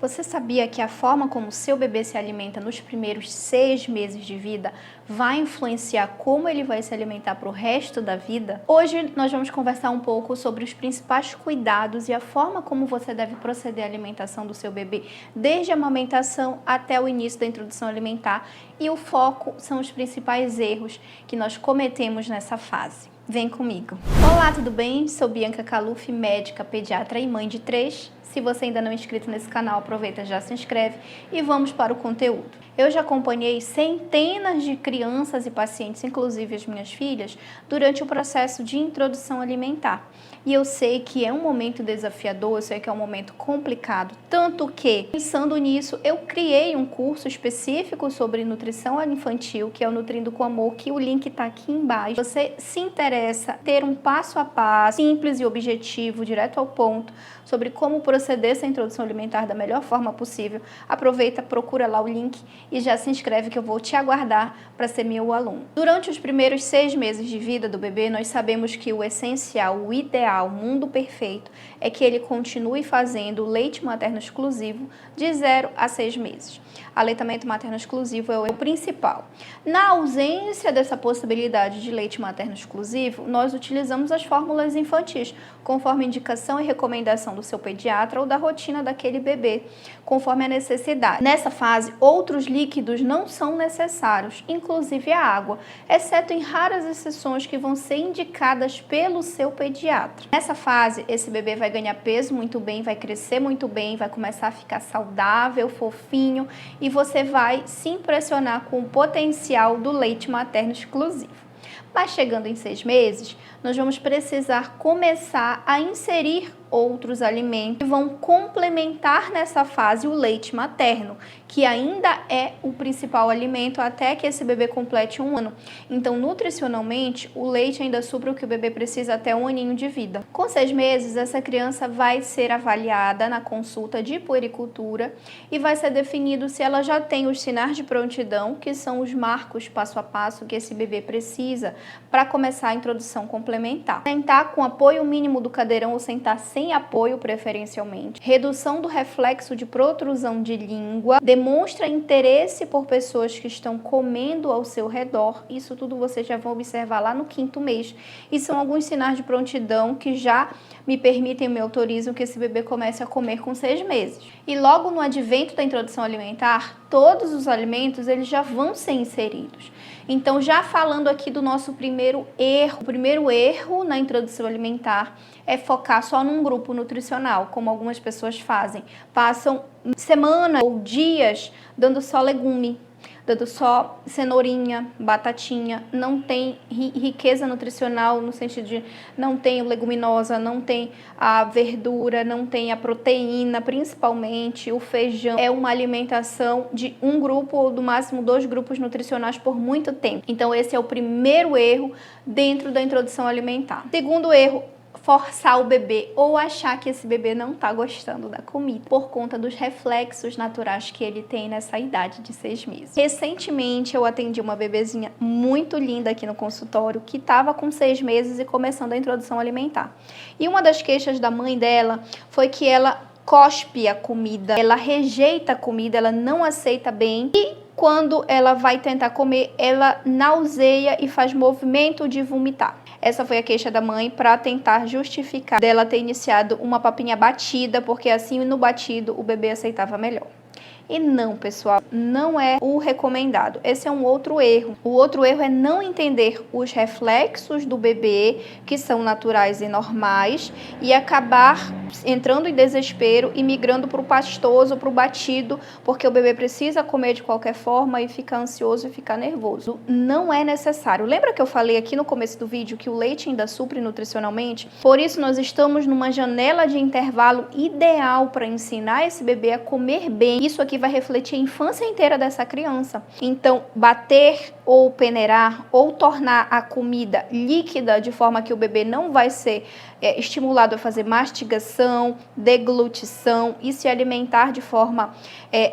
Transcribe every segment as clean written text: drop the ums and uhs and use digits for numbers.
Você sabia que a forma como o seu bebê se alimenta nos primeiros 6 meses de vida vai influenciar como ele vai se alimentar para o resto da vida? Hoje nós vamos conversar um pouco sobre os principais cuidados e a forma como você deve proceder à alimentação do seu bebê, desde a amamentação até o início da introdução alimentar, e o foco são os principais erros que nós cometemos nessa fase. Vem comigo! Olá, tudo bem? Sou Bianca Caluf, médica, pediatra e mãe de 3. Se você ainda não é inscrito nesse canal, aproveita, já se inscreve e vamos para o conteúdo. Eu já acompanhei centenas de crianças e pacientes, inclusive as minhas filhas, durante o processo de introdução alimentar. E eu sei que é um momento desafiador, eu sei que é um momento complicado, tanto que, pensando nisso, eu criei um curso específico sobre nutrição infantil, que é o Nutrindo com Amor, que o link está aqui embaixo. Você se interessa em ter um passo a passo, simples e objetivo, direto ao ponto, sobre como proceder essa introdução alimentar da melhor forma possível, aproveita, procura lá o link e já se inscreve que eu vou te aguardar para ser meu aluno. Durante os primeiros 6 meses de vida do bebê, nós sabemos que o essencial, o ideal, o mundo perfeito é que ele continue fazendo leite materno exclusivo de 0 a 6 meses. Aleitamento materno exclusivo é o principal. Na ausência dessa possibilidade de leite materno exclusivo, nós utilizamos as fórmulas infantis, conforme indicação e recomendação do seu pediatra ou da rotina daquele bebê, conforme a necessidade. Nessa fase, outros líquidos não são necessários, inclusive a água, exceto em raras exceções que vão ser indicadas pelo seu pediatra. Nessa fase, esse bebê vai ganhar peso muito bem, vai crescer muito bem, vai começar a ficar saudável, fofinho, e você vai se impressionar com o potencial do leite materno exclusivo. Mas chegando em 6 meses, nós vamos precisar começar a inserir outros alimentos que vão complementar nessa fase o leite materno, que ainda é o principal alimento até que esse bebê complete 1 ano. Então, nutricionalmente, o leite ainda supre o que o bebê precisa até 1 aninho de vida. Com 6 meses, essa criança vai ser avaliada na consulta de puericultura e vai ser definido se ela já tem os sinais de prontidão, que são os marcos passo a passo que esse bebê precisa para começar a introdução complementar. Sentar com apoio mínimo do cadeirão ou sentar sem apoio preferencialmente. Redução do reflexo de protrusão de língua. Demonstra interesse por pessoas que estão comendo ao seu redor. Isso tudo vocês já vão observar lá no 5º mês. E são alguns sinais de prontidão que já me permitem, me autorizam que esse bebê comece a comer com 6 meses. E logo no advento da introdução alimentar, todos os alimentos eles já vão ser inseridos. Então, já falando aqui do nosso primeiro erro, o primeiro erro na introdução alimentar é focar só num grupo nutricional, como algumas pessoas fazem. Passam semanas ou dias dando só legume, dando só cenourinha, batatinha, não tem riqueza nutricional no sentido de não tem leguminosa, não tem a verdura, não tem a proteína, principalmente o feijão. É uma alimentação de um grupo ou do máximo 2 grupos nutricionais por muito tempo. Então esse é o primeiro erro dentro da introdução alimentar. Segundo erro, forçar o bebê ou achar que esse bebê não está gostando da comida por conta dos reflexos naturais que ele tem nessa idade de 6 meses. Recentemente eu atendi uma bebezinha muito linda aqui no consultório que estava com 6 meses e começando a introdução alimentar. E uma das queixas da mãe dela foi que ela cospe a comida, ela rejeita a comida, ela não aceita bem e quando ela vai tentar comer, ela nauseia e faz movimento de vomitar. Essa foi a queixa da mãe para tentar justificar dela ter iniciado uma papinha batida, porque assim no batido o bebê aceitava melhor. E não, pessoal, não é o recomendado. Esse é um outro erro. O outro erro é não entender os reflexos do bebê, que são naturais e normais, e acabar entrando em desespero e migrando para o pastoso, para o batido, porque o bebê precisa comer de qualquer forma e fica ansioso e fica nervoso. Não é necessário. Lembra que eu falei aqui no começo do vídeo que o leite ainda supre nutricionalmente? Por isso nós estamos numa janela de intervalo ideal para ensinar esse bebê a comer bem. Isso aqui vai refletir a infância inteira dessa criança. Então, bater ou peneirar ou tornar a comida líquida de forma que o bebê não vai ser estimulado a fazer mastigação, deglutição e se alimentar de forma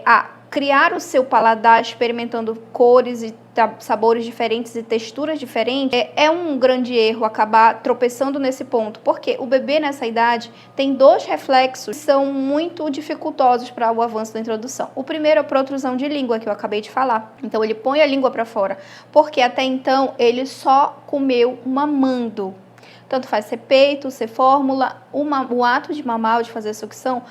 a criar o seu paladar experimentando cores e sabores diferentes e texturas diferentes, é um grande erro acabar tropeçando nesse ponto, porque o bebê nessa idade tem dois reflexos que são muito dificultosos para o avanço da introdução. O primeiro é a protrusão de língua, que eu acabei de falar. Então ele põe a língua para fora, porque até então ele só comeu mamando. Tanto faz ser peito, ser fórmula, o ato de mamar ou de fazer sucção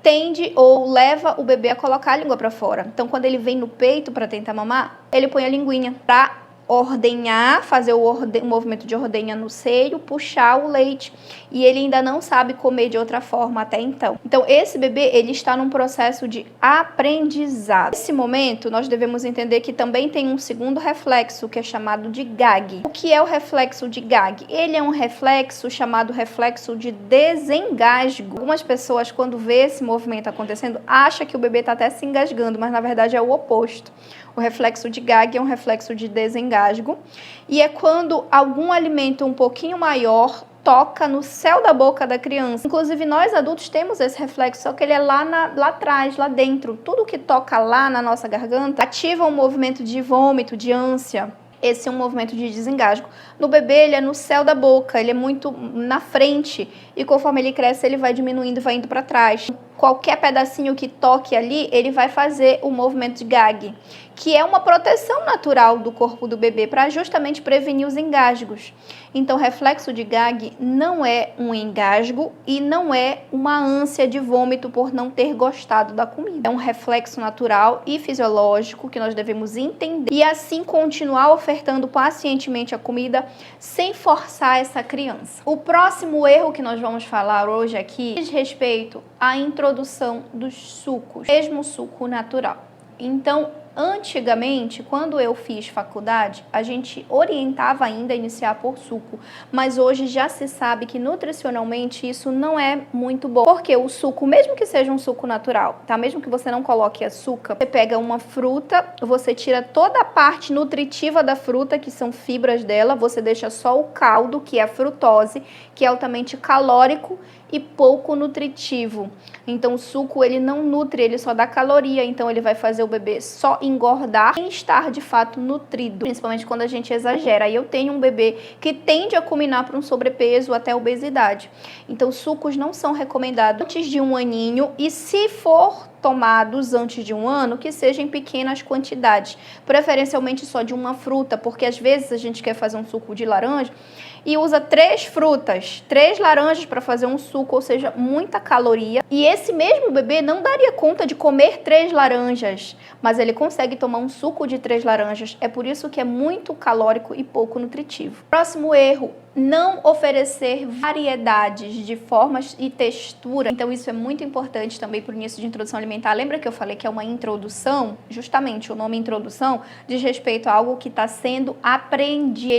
tende ou leva o bebê a colocar a língua para fora. Então, quando ele vem no peito para tentar mamar, ele põe a linguinha para ordenhar, fazer o movimento de ordenha no seio, puxar o leite, e ele ainda não sabe comer de outra forma até então. Então, esse bebê, ele está num processo de aprendizado. Nesse momento, nós devemos entender que também tem um segundo reflexo, que é chamado de gag. O que é o reflexo de gag? Ele é um reflexo chamado reflexo de desengasgo. Algumas pessoas, quando vê esse movimento acontecendo, acham que o bebê está até se engasgando, mas na verdade é o oposto. O reflexo de gag é um reflexo de desengasgo e é quando algum alimento um pouquinho maior toca no céu da boca da criança. Inclusive, nós adultos temos esse reflexo, só que ele é lá atrás, lá dentro. Tudo que toca lá na nossa garganta ativa um movimento de vômito, de ânsia. Esse é um movimento de desengasgo. No bebê, ele é no céu da boca, ele é muito na frente. E conforme ele cresce, ele vai diminuindo, vai indo para trás. Qualquer pedacinho que toque ali, ele vai fazer o movimento de gag, que é uma proteção natural do corpo do bebê para justamente prevenir os engasgos. Então, reflexo de gag não é um engasgo e não é uma ânsia de vômito por não ter gostado da comida. É um reflexo natural e fisiológico que nós devemos entender e assim continuar ofertando pacientemente a comida sem forçar essa criança. O próximo erro que nós vamos falar hoje aqui diz respeito à introdução dos sucos, mesmo suco natural. Então, antigamente, quando eu fiz faculdade, a gente orientava ainda a iniciar por suco, mas hoje já se sabe que nutricionalmente isso não é muito bom, porque o suco, mesmo que seja um suco natural, tá? Mesmo que você não coloque açúcar, você pega uma fruta, você tira toda a parte nutritiva da fruta, que são fibras dela, você deixa só o caldo, que é a frutose, que é altamente calórico e pouco nutritivo. Então o suco ele não nutre, ele só dá caloria, então ele vai fazer o bebê só engordar sem estar de fato nutrido, principalmente quando a gente exagera. Aí eu tenho um bebê que tende a culminar para um sobrepeso até obesidade. Então sucos não são recomendados antes de 1 aninho e se for tomados antes de 1 ano, que sejam em pequenas quantidades, preferencialmente só de uma fruta, porque às vezes a gente quer fazer um suco de laranja e usa 3 frutas, 3 laranjas para fazer um suco, ou seja, muita caloria. E esse mesmo bebê não daria conta de comer 3 laranjas, mas ele consegue tomar um suco de 3 laranjas. É por isso que é muito calórico e pouco nutritivo. Próximo erro, não oferecer variedades de formas e textura. Então isso é muito importante também para o início de introdução alimentar. Lembra que eu falei que é uma introdução? Justamente o nome introdução diz respeito a algo que está sendo aprendido.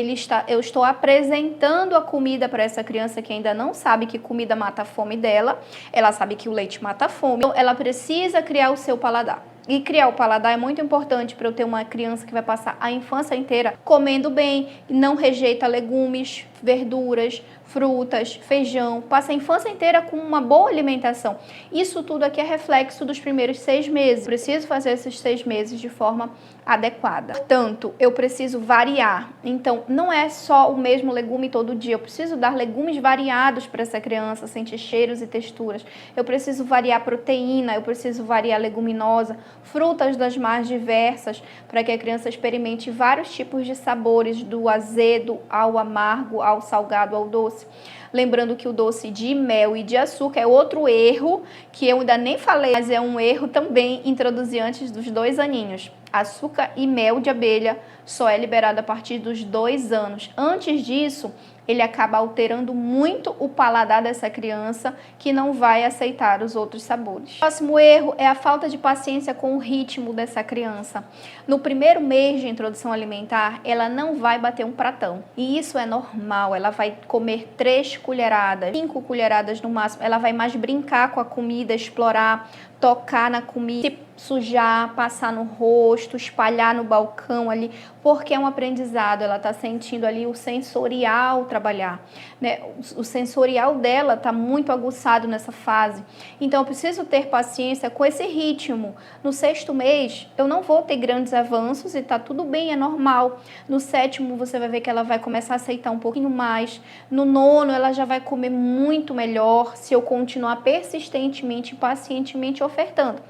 Eu estou apresentando a comida para essa criança que ainda não sabe que comida mata a fome dela. Ela sabe que o leite mata a fome. Então ela precisa criar o seu paladar. E criar o paladar é muito importante para eu ter uma criança que vai passar a infância inteira comendo bem, não rejeita legumes, verduras, frutas, feijão, passa a infância inteira com uma boa alimentação. Isso tudo aqui é reflexo dos primeiros 6 meses. Preciso fazer esses 6 meses de forma adequada. Portanto, eu preciso variar. Então, não é só o mesmo legume todo dia. Eu preciso dar legumes variados para essa criança, sentir cheiros e texturas. Eu preciso variar proteína, eu preciso variar leguminosa, frutas das mais diversas, para que a criança experimente vários tipos de sabores, do azedo ao amargo, ao salgado, ao doce. Lembrando que o doce de mel e de açúcar é outro erro, que eu ainda nem falei, mas é um erro também introduzir antes dos 2 aninhos. Açúcar e mel de abelha só é liberado a partir dos 2 anos. Antes disso, ele acaba alterando muito o paladar dessa criança, que não vai aceitar os outros sabores. O próximo erro é a falta de paciência com o ritmo dessa criança. No primeiro mês de introdução alimentar, ela não vai bater um pratão. E isso é normal, ela vai comer 3 colheradas, 5 colheradas no máximo. Ela vai mais brincar com a comida, explorar, tocar na comida, se sujar, passar no rosto, espalhar no balcão ali, porque é um aprendizado, ela está sentindo ali o sensorial trabalhar, né? O sensorial dela está muito aguçado nessa fase, então eu preciso ter paciência com esse ritmo. No 6º mês eu não vou ter grandes avanços e tá tudo bem, é normal. No 7º você vai ver que ela vai começar a aceitar um pouquinho mais, no 9º ela já vai comer muito melhor se eu continuar persistentemente e pacientemente ofertando.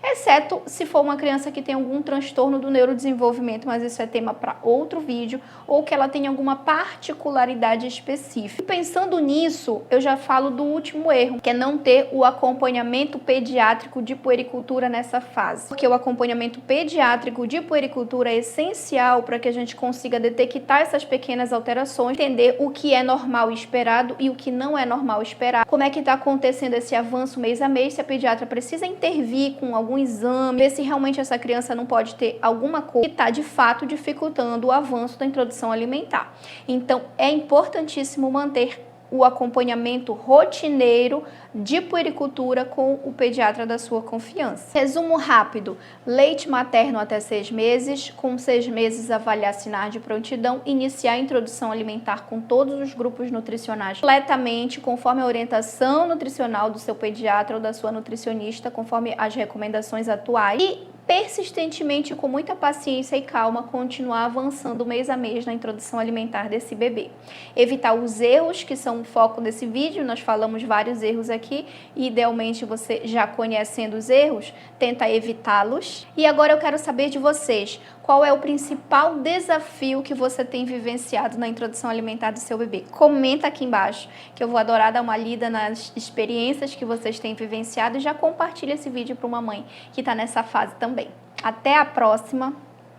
Exceto se for uma criança que tem algum transtorno do neurodesenvolvimento, mas isso é tema para outro vídeo, ou que ela tem alguma particularidade específica. E pensando nisso, eu já falo do último erro, que é não ter o acompanhamento pediátrico de puericultura nessa fase. Porque o acompanhamento pediátrico de puericultura é essencial para que a gente consiga detectar essas pequenas alterações, entender o que é normal e esperado e o que não é normal e esperado, como é que está acontecendo esse avanço mês a mês, se a pediatra precisa intervir com algum exame, ver se realmente essa criança não pode ter alguma coisa que está de fato dificultando o avanço da introdução alimentar. Então é importantíssimo manter o acompanhamento rotineiro de puericultura com o pediatra da sua confiança. Resumo rápido: leite materno até 6 meses, com 6 meses avaliar sinais de prontidão, iniciar a introdução alimentar com todos os grupos nutricionais completamente, conforme a orientação nutricional do seu pediatra ou da sua nutricionista, conforme as recomendações atuais, e persistentemente, com muita paciência e calma, continuar avançando mês a mês na introdução alimentar desse bebê. Evitar os erros, que são o foco desse vídeo, nós falamos vários erros aqui, e idealmente você já conhecendo os erros, tenta evitá-los. E agora eu quero saber de vocês, qual é o principal desafio que você tem vivenciado na introdução alimentar do seu bebê? Comenta aqui embaixo, que eu vou adorar dar uma lida nas experiências que vocês têm vivenciado, e já compartilha esse vídeo para uma mãe que está nessa fase também. Até a próxima.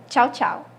Tchau, tchau.